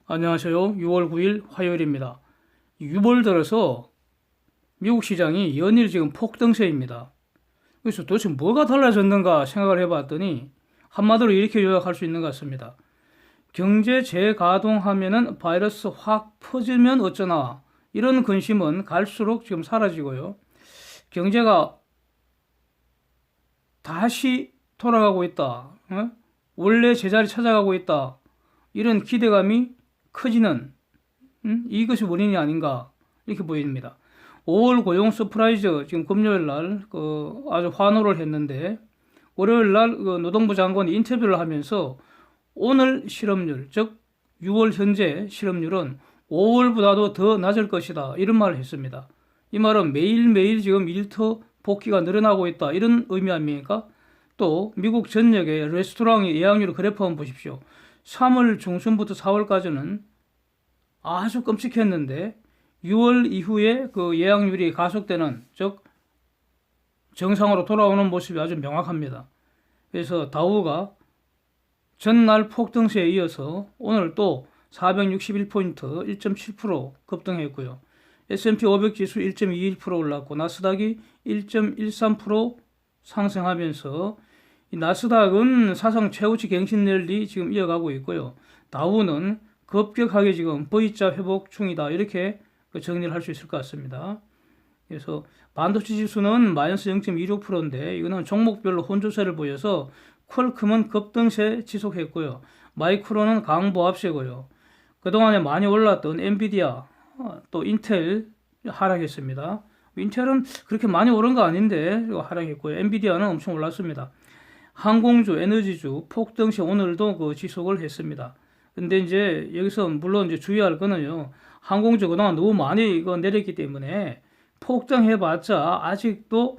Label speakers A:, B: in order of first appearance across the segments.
A: 안녕하세요. 6월 9일 화요일입니다. 6월 들어서 미국 시장이 연일 지금 폭등세입니다. 그래서 도대체 뭐가 달라졌는가 생각을 해봤더니 한마디로 이렇게 요약할 수 있는 것 같습니다. 경제 재가동하면은 바이러스 확 퍼지면 어쩌나 이런 근심은 갈수록 지금 사라지고요. 경제가 다시 돌아가고 있다. 원래 제자리 찾아가고 있다. 이런 기대감이 커지는 이것이 원인이 아닌가 이렇게 보입니다. 5월 고용 서프라이즈 지금 금요일 날 아주 환호를 했는데 월요일 날 노동부 장관이 인터뷰를 하면서 오늘 실업률 즉 6월 현재 실업률은 5월보다도 더 낮을 것이다 이런 말을 했습니다. 이 말은 매일매일 지금 일터 복귀가 늘어나고 있다 이런 의미 아닙니까? 또 미국 전역의 레스토랑의 예약률 그래프 한번 보십시오. 3월 중순부터 4월까지는 아주 끔찍했는데 6월 이후에 그 예약률이 가속되는 즉 정상으로 돌아오는 모습이 아주 명확합니다. 그래서 다우가 전날 폭등세에 이어서 오늘 또 461포인트 1.7% 급등했고요. S&P 500 지수 1.21% 올랐고 나스닥이 1.13% 상승하면서 이 나스닥은 사상 최고치 갱신 랠리 지금 이어가고 있고요. 다우는 급격하게 지금 V자 회복 중이다 이렇게 정리를 할 수 있을 것 같습니다. 그래서 반도체 지수는 마이너스 0.26%인데 이거는 종목별로 혼조세를 보여서 퀄컴은 급등세 지속했고요. 마이크론은 강보합세고요. 그동안에 많이 올랐던 엔비디아 또 인텔 하락했습니다. 인텔은 그렇게 많이 오른 거 아닌데 하락했고요. 엔비디아는 엄청 올랐습니다. 항공주, 에너지주 폭등시 오늘도 그 지속을 했습니다. 근데 이제 여기서 물론 이제 주의할 거는요. 항공주 그동안 너무 많이 이거 내렸기 때문에 폭등해봤자 아직도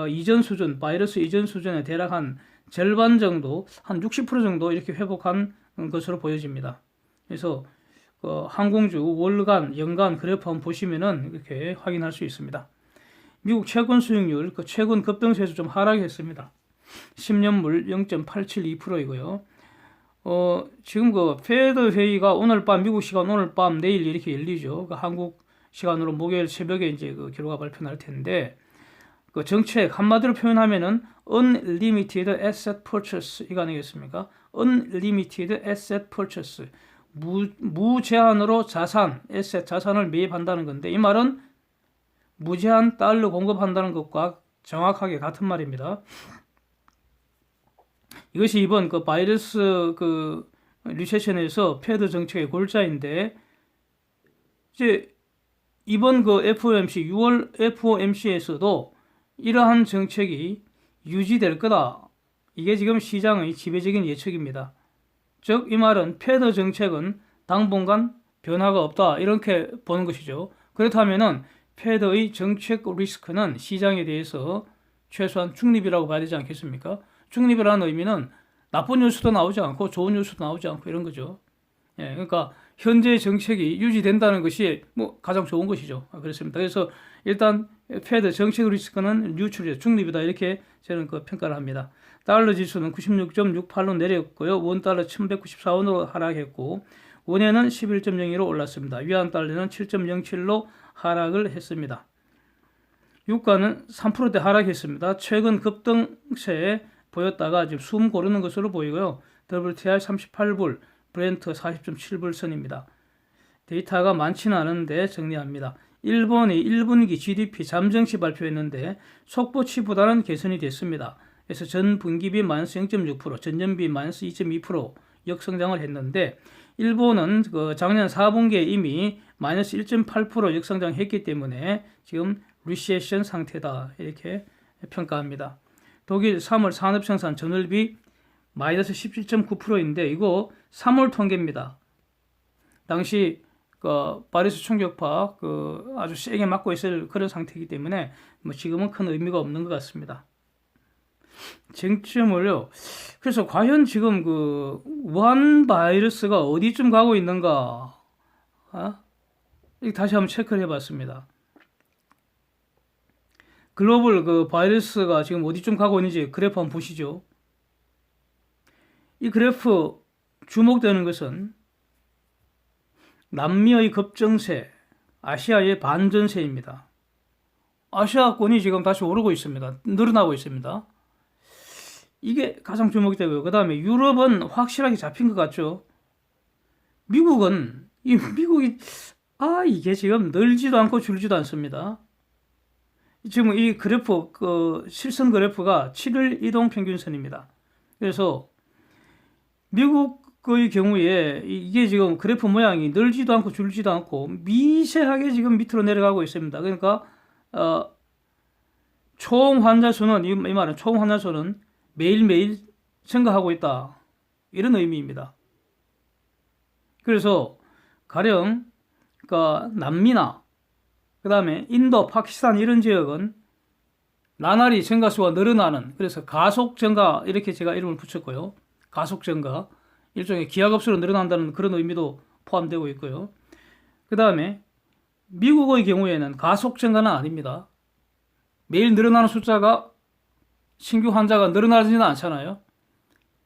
A: 이전 수준, 바이러스 이전 수준에 대략 한 절반 정도, 한 60% 정도 이렇게 회복한 것으로 보여집니다. 그래서 항공주 월간, 연간 그래프 한번 보시면은 이렇게 확인할 수 있습니다. 미국 채권 수익률, 최근 급등세에서 좀 하락했습니다. 10년물 0.872%이고요. 지금 페드 회의가 오늘 밤, 미국 시간 오늘 밤, 내일 이렇게 열리죠. 한국 시간으로 목요일 새벽에 이제 결과 발표 날 텐데, 정책 한마디로 표현하면은 unlimited asset purchase 이거 아니겠습니까? unlimited asset purchase. 무제한으로 자산을 매입한다는 건데, 이 말은 무제한 달러 공급한다는 것과 정확하게 같은 말입니다. 이것이 이번 바이러스 리세션에서 패드 정책의 골자인데, 이제 이번 FOMC, 6월 FOMC에서도 이러한 정책이 유지될 거다. 이게 지금 시장의 지배적인 예측입니다. 즉, 이 말은 패드 정책은 당분간 변화가 없다. 이렇게 보는 것이죠. 그렇다면은 패드의 정책 리스크는 시장에 대해서 최소한 중립이라고 봐야 되지 않겠습니까? 중립이라는 의미는 나쁜 뉴스도 나오지 않고 좋은 뉴스도 나오지 않고 이런 거죠. 예, 그러니까 현재 정책이 유지된다는 것이 가장 좋은 것이죠. 그렇습니다. 그래서 일단 패드 정책 리스크는 뉴트럴, 중립이다 이렇게 저는 평가를 합니다. 달러 지수는 96.68로 내렸고요. 원 달러 1194원으로 하락했고 원화는 11.02로 올랐습니다. 위안 달러는 7.07로 하락을 했습니다. 유가는 3%대 하락했습니다. 최근 급등세에 보였다가 지금 숨 고르는 것으로 보이고요. WTI 38불, 브렌트 40.7불 선입니다. 데이터가 많지는 않은데 정리합니다. 일본이 1분기 GDP 잠정치 발표했는데 속보치보다는 개선이 됐습니다. 그래서 전 분기비 마이너스 0.6%, 전년비 마이너스 2.2% 역성장을 했는데 일본은 작년 4분기에 이미 마이너스 1.8% 역성장했기 때문에 지금 리세션 상태다 이렇게 평가합니다. 독일 3월 산업생산 전월비 마이너스 17.9%인데 이거 3월 통계입니다. 당시 바이러스 충격파 아주 세게 맞고 있을 그런 상태이기 때문에 지금은 큰 의미가 없는 것 같습니다. 쟁점을요. 그래서 과연 지금 우한 바이러스가 어디쯤 가고 있는가? 다시 한번 체크를 해봤습니다. 글로벌 바이러스가 지금 어디쯤 가고 있는지 그래프 한번 보시죠. 이 그래프 주목되는 것은 남미의 급증세, 아시아의 반전세입니다. 아시아권이 지금 다시 오르고 있습니다. 늘어나고 있습니다. 이게 가장 주목이 되고요. 그 다음에 유럽은 확실하게 잡힌 것 같죠. 미국이 이게 지금 늘지도 않고 줄지도 않습니다. 지금 이 그래프, 실선 그래프가 7일 이동 평균선입니다. 그래서 미국의 경우에 이게 지금 그래프 모양이 늘지도 않고 줄지도 않고 미세하게 지금 밑으로 내려가고 있습니다. 그러니까 총 환자 수는, 이 말은 총 환자 수는 매일매일 증가하고 있다, 이런 의미입니다. 그래서 가령 남미나 그 다음에 인도, 파키스탄 이런 지역은 나날이 증가수가 늘어나는, 그래서 가속 증가, 이렇게 제가 이름을 붙였고요. 가속 증가, 일종의 기하급수로 늘어난다는 그런 의미도 포함되고 있고요. 그 다음에 미국의 경우에는 가속 증가는 아닙니다. 매일 늘어나는 숫자가, 신규 환자가 늘어나지는 않잖아요.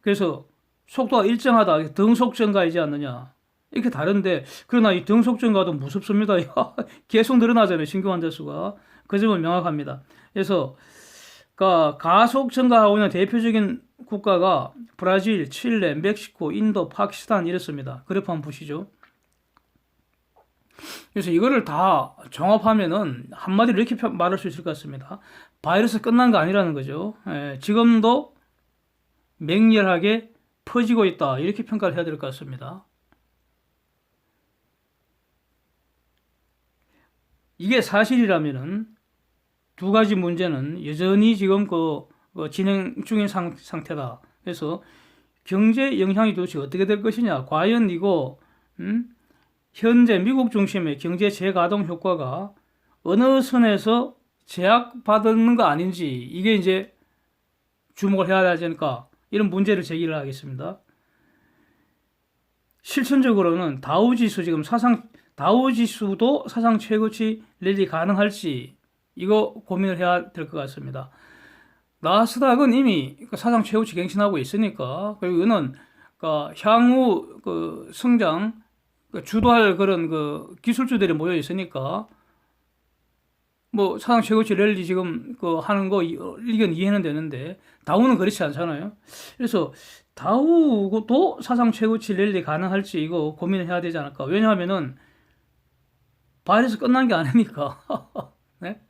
A: 그래서 속도가 일정하다, 등속 증가이지 않느냐, 이렇게 다른데, 그러나 이 등속 증가도 무섭습니다. 계속 늘어나잖아요, 신규 환자 수가. 그 점은 명확합니다. 그래서 가속 증가하고 있는 대표적인 국가가 브라질, 칠레, 멕시코, 인도, 파키스탄 이렇습니다. 그래프 한번 보시죠. 그래서 이거를 다 종합하면은 한마디로 이렇게 말할 수 있을 것 같습니다. 바이러스 끝난 거 아니라는 거죠. 지금도 맹렬하게 퍼지고 있다, 이렇게 평가를 해야 될 것 같습니다. 이게 사실이라면은 두 가지 문제는 여전히 지금 진행 중인 상태다. 그래서 경제 영향이 도대체 어떻게 될 것이냐. 과연 이거 현재 미국 중심의 경제 재가동 효과가 어느 선에서 제약받는 거 아닌지, 이게 이제 주목을 해야 되지 않을까, 이런 문제를 제기를 하겠습니다. 실천적으로는 다우지수도 사상 최고치 랠리 가능할지, 이거 고민을 해야 될 것 같습니다. 나스닥은 이미 사상 최고치 갱신하고 있으니까, 그리고 이거는 향후 성장 주도할 그런 기술주들이 모여 있으니까, 뭐 사상 최고치 랠리 지금 하는 거 이건 이해는 되는데, 다우는 그렇지 않잖아요. 그래서 다우도 사상 최고치 랠리 가능할지 이거 고민을 해야 되지 않을까. 왜냐하면은 바이러스 끝난 게 아니니까. 네?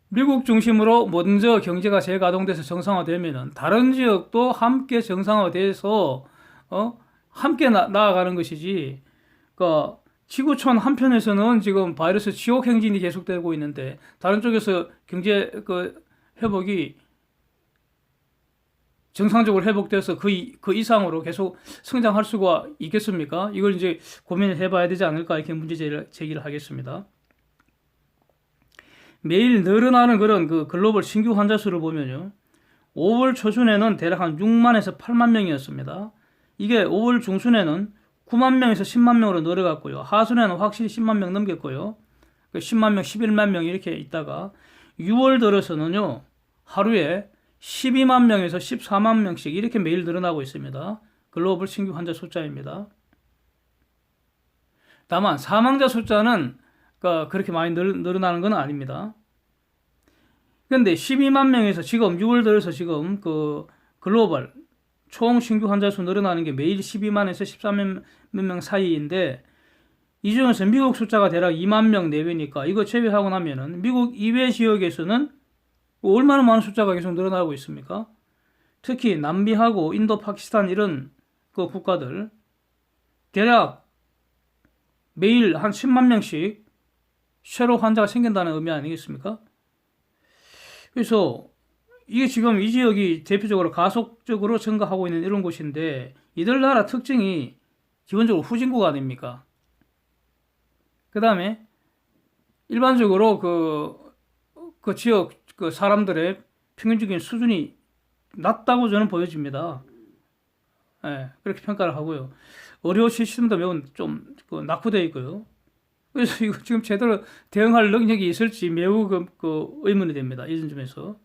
A: 미국 중심으로 먼저 경제가 재가동돼서 정상화되면은 다른 지역도 함께 정상화돼서 함께 나아가는 것이지. 지구촌 한편에서는 지금 바이러스 지옥 행진이 계속되고 있는데, 다른 쪽에서 경제 회복이 정상적으로 회복돼서 그 이상으로 계속 성장할 수가 있겠습니까? 이걸 이제 고민을 해봐야 되지 않을까, 이렇게 문제 제기를 하겠습니다. 매일 늘어나는 그런 글로벌 신규 환자 수를 보면요, 5월 초순에는 대략 한 6만에서 8만 명이었습니다. 이게 5월 중순에는 9만 명에서 10만 명으로 늘어갔고요. 하순에는 확실히 10만 명 넘겼고요. 10만 명, 11만 명 이렇게 있다가 6월 들어서는요, 하루에 12만 명에서 14만 명씩 이렇게 매일 늘어나고 있습니다. 글로벌 신규 환자 숫자입니다. 다만 사망자 숫자는 그렇게 많이 늘어나는 건 아닙니다. 그런데 12만 명에서 지금 6월 들어서 지금 글로벌 총 신규 환자 수 늘어나는 게 매일 12만에서 14만 명 사이인데, 이 중에서 미국 숫자가 대략 2만 명 내외니까 이거 제외하고 나면은 미국 이외 지역에서는 얼마나 많은 숫자가 계속 늘어나고 있습니까? 특히 남미하고 인도, 파키스탄 이런 국가들 대략 매일 한 10만 명씩 새로 환자가 생긴다는 의미 아니겠습니까? 그래서 이게 지금 이 지역이 대표적으로 가속적으로 증가하고 있는 이런 곳인데, 이들 나라 특징이 기본적으로 후진국 아닙니까? 그 다음에 일반적으로 그 지역 사람들의 평균적인 수준이 낮다고 저는 보여집니다. 그렇게 평가를 하고요. 의료 시스템도 매우 좀 낙후되어 있고요. 그래서 이거 지금 제대로 대응할 능력이 있을지 매우 의문이 됩니다. 이런 점에서.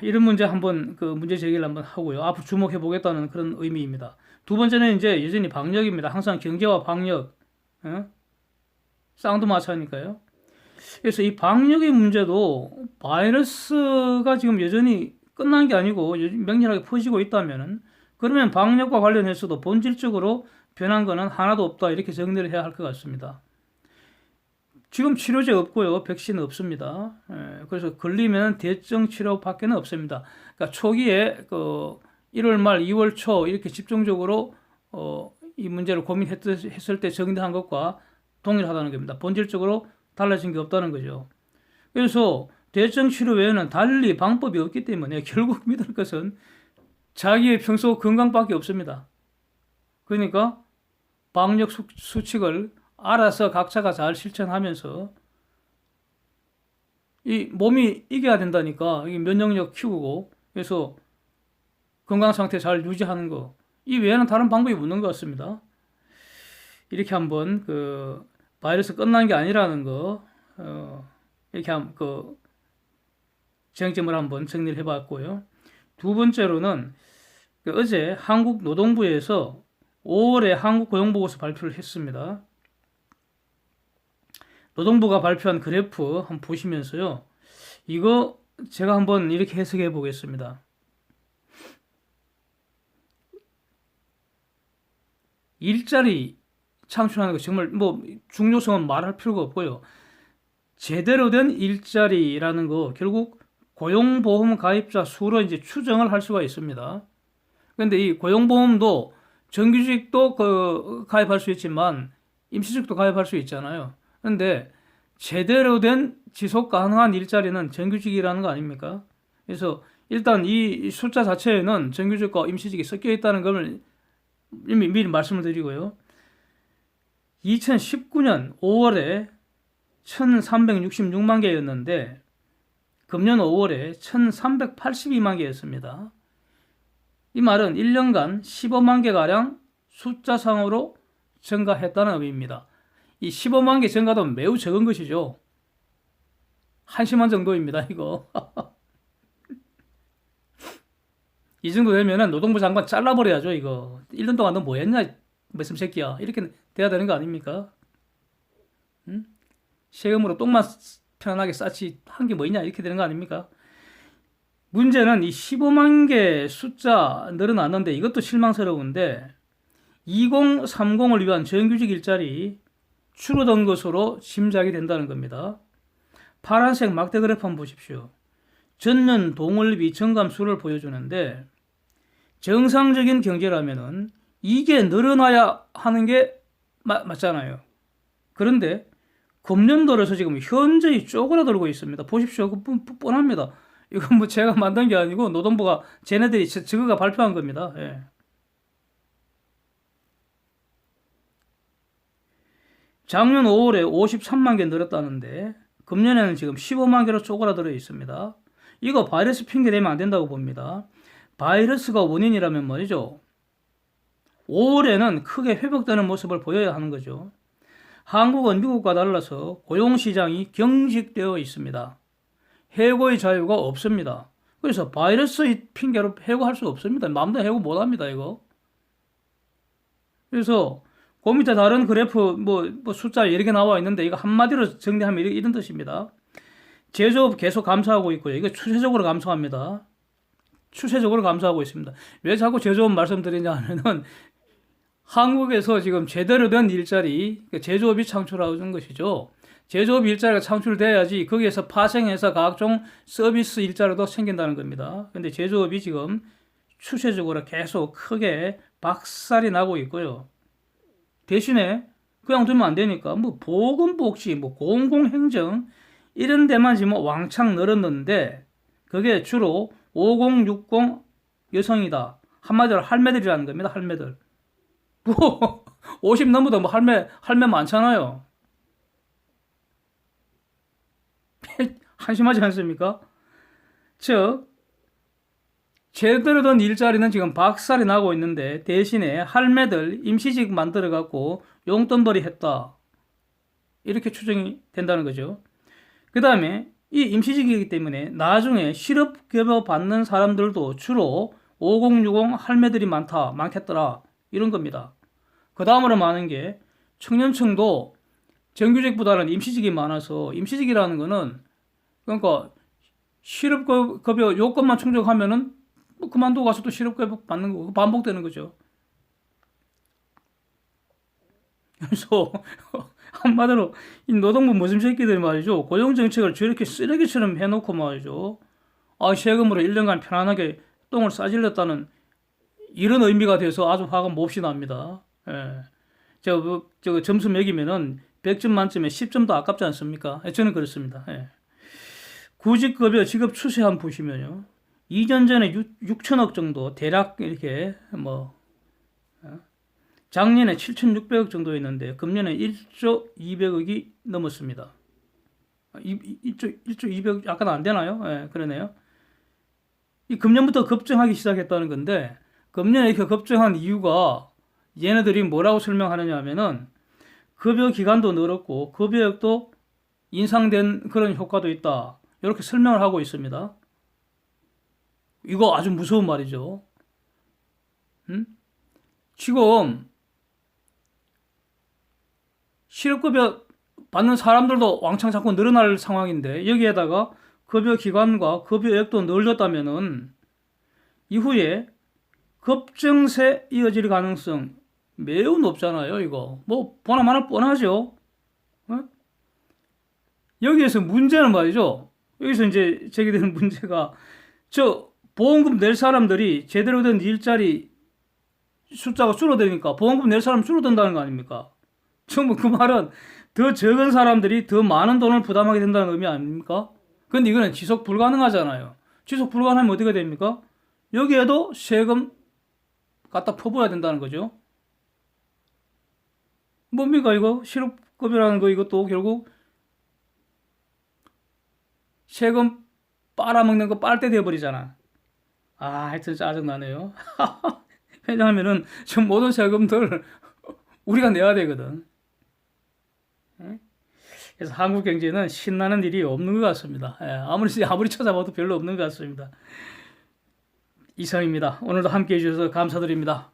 A: 이런 문제 한번 그 문제 제기를 한번 하고요. 앞으로 주목해 보겠다는 그런 의미입니다. 두 번째는 이제 여전히 방역입니다. 항상 경제와 방역, 쌍두마차니까요. 그래서 이 방역의 문제도 바이러스가 지금 여전히 끝난 게 아니고 맹렬하게 퍼지고 있다면은 그러면 방역과 관련해서도 본질적으로 변한 거는 하나도 없다 이렇게 정리를 해야 할 것 같습니다. 지금 치료제 없고요. 백신 없습니다. 그래서 걸리면 대증 치료밖에는 없습니다. 그러니까 초기에 그 1월 말 2월 초 이렇게 집중적으로 이 문제를 고민했을 때 정리한 것과 동일하다는 겁니다. 본질적으로 달라진 게 없다는 거죠. 그래서 대증 치료 외에는 달리 방법이 없기 때문에 결국 믿을 것은 자기의 평소 건강밖에 없습니다. 그러니까 방역 수칙을 알아서 각자가 잘 실천하면서 이 몸이 이겨야 된다니까 이 면역력 키우고 그래서 건강 상태 잘 유지하는 거 이 외에는 다른 방법이 없는 것 같습니다. 이렇게 한번 그 바이러스 끝난 게 아니라는 거 이렇게 그 쟁점을 한번 정리를 해봤고요. 두 번째로는 그 어제 한국노동부에서 5월에 한국고용보고서 발표를 했습니다. 노동부가 발표한 그래프 한번 보시면서요. 이거 제가 한번 이렇게 해석해 보겠습니다. 일자리 창출하는 거 정말 뭐 중요성은 말할 필요가 없고요. 제대로 된 일자리라는 거 결국 고용보험 가입자 수로 이제 추정을 할 수가 있습니다. 그런데 이 고용보험도 정규직도 가입할 수 있지만 임시직도 가입할 수 있잖아요. 그런데 제대로 된 지속 가능한 일자리는 정규직이라는 거 아닙니까? 그래서 일단 이 숫자 자체에는 정규직과 임시직이 섞여 있다는 걸 이미 미리 말씀을 드리고요. 2019년 5월에 1366만 개였는데 금년 5월에 1382만 개였습니다. 이 말은 1년간 15만 개가량 숫자상으로 증가했다는 의미입니다. 이 15만 개 증가도 매우 적은 것이죠. 한심한 정도입니다, 이거. 이 정도 되면은 노동부 장관 잘라버려야죠, 이거. 1년 동안 너 뭐 했냐, 무슨 새끼야. 이렇게 돼야 되는 거 아닙니까? 응? 세금으로 똥만 편안하게 쌓지 한 게 뭐 있냐, 이렇게 되는 거 아닙니까? 문제는 이 15만 개 숫자 늘어났는데 이것도 실망스러운데 2030을 위한 정규직 일자리 줄어든 것으로 짐작이 된다는 겁니다. 파란색 막대 그래프 한번 보십시오. 전년 동월비 증감수를 보여주는데 정상적인 경제라면은 이게 늘어나야 하는 게 맞잖아요. 그런데 금년도로서 지금 현저히 쪼그라들고 있습니다. 보십시오. 뻔합니다. 이건 뭐 제가 만든 게 아니고 노동부가 쟤네들이 저거가 발표한 겁니다. 예. 작년 5월에 53만 개 늘었다는데 금년에는 지금 15만 개로 쪼그라들어 있습니다. 이거 바이러스 핑계 대면 안 된다고 봅니다. 바이러스가 원인이라면 말이죠. 5월에는 크게 회복되는 모습을 보여야 하는 거죠. 한국은 미국과 달라서 고용시장이 경직되어 있습니다. 해고의 자유가 없습니다. 그래서 바이러스의 핑계로 해고할 수 없습니다. 마음대로 해고 못합니다, 이거. 그래서 그 밑에 다른 그래프 뭐 숫자 여러 개 나와 있는데 이거 한마디로 정리하면 이런 뜻입니다. 제조업 계속 감소하고 있고요. 이거 추세적으로 감소합니다. 추세적으로 감소하고 있습니다. 왜 자꾸 제조업 말씀드리냐 하면은 한국에서 지금 제대로 된 일자리, 제조업이 창출하는 것이죠. 제조업 일자리가 창출돼야지 거기에서 파생해서 각종 서비스 일자리도 생긴다는 겁니다. 근데 제조업이 지금 추세적으로 계속 크게 박살이 나고 있고요. 대신에 그냥 두면 안 되니까 뭐 보건복지, 뭐 공공행정 이런 데만 지금 왕창 늘었는데 그게 주로 50, 60 여성이다. 한마디로 할매들이라는 겁니다. 할매들. 뭐 50 넘어도 뭐 할매 많잖아요. 한심하지 않습니까? 즉 제대로 된 일자리는 지금 박살이 나고 있는데 대신에 할매들 임시직 만들어 갖고 용돈벌이 했다. 이렇게 추정이 된다는 거죠. 그 다음에 이 임시직이기 때문에 나중에 실업급여 받는 사람들도 주로 5060 할매들이 많겠더라. 이런 겁니다. 그 다음으로 많은 게 청년층도 정규직보다는 임시직이 많아서 임시직이라는 거는 그러니까 실업급여 요건만 충족하면은 뭐 그만두고 가서 또 실업급여 받는 거 반복되는 거죠. 그래서 한마디로 이 노동부 무슨 새끼들 말이죠. 고용정책을 저렇게 쓰레기처럼 해놓고 말이죠. 세금으로 1년간 편안하게 똥을 싸질렀다는 이런 의미가 돼서 아주 화가 몹시 납니다. 예. 저 점수 매기면은 100점 만점에 10점도 아깝지 않습니까? 저는 그렇습니다. 예. 구직급여 지급 추세 한번 보시면요. 2년 전에 6천억 정도 대략 이렇게 작년에 7,600억 정도였는데 금년에 1조 200억이 넘었습니다. 1조 200억 약간 안 되나요? 예, 그러네요. 이 금년부터 급증하기 시작했다는 건데 금년에 이렇게 급증한 이유가 얘네들이 뭐라고 설명하느냐 하면은 급여 기간도 늘었고 급여액도 인상된 그런 효과도 있다. 이렇게 설명을 하고 있습니다. 이거 아주 무서운 말이죠. 지금 실업급여 받는 사람들도 왕창 자꾸 늘어날 상황인데 여기에다가 급여 기간과 급여액도 늘렸다면은 이후에 급증세 이어질 가능성 매우 높잖아요. 이거 뭐 보나마나 뻔하죠. 여기에서 문제는 말이죠. 여기서 이제 제기되는 문제가 저 보험금 낼 사람들이 제대로 된 일자리 숫자가 줄어드니까 보험금 낼 사람 줄어든다는 거 아닙니까? 전부 그 말은 더 적은 사람들이 더 많은 돈을 부담하게 된다는 의미 아닙니까? 근데 이거는 지속 불가능하잖아요. 지속 불가능하면 어떻게 됩니까? 여기에도 세금 갖다 퍼부어야 된다는 거죠. 뭡니까 이거? 실업급여라는 거 이것도 결국 세금 빨아먹는 거 빨대 되어버리잖아. 하여튼 짜증나네요. 왜냐하면은 저 모든 세금들 우리가 내야 되거든. 그래서 한국 경제는 신나는 일이 없는 것 같습니다. 아무리 찾아봐도 별로 없는 것 같습니다. 이상입니다. 오늘도 함께 해주셔서 감사드립니다.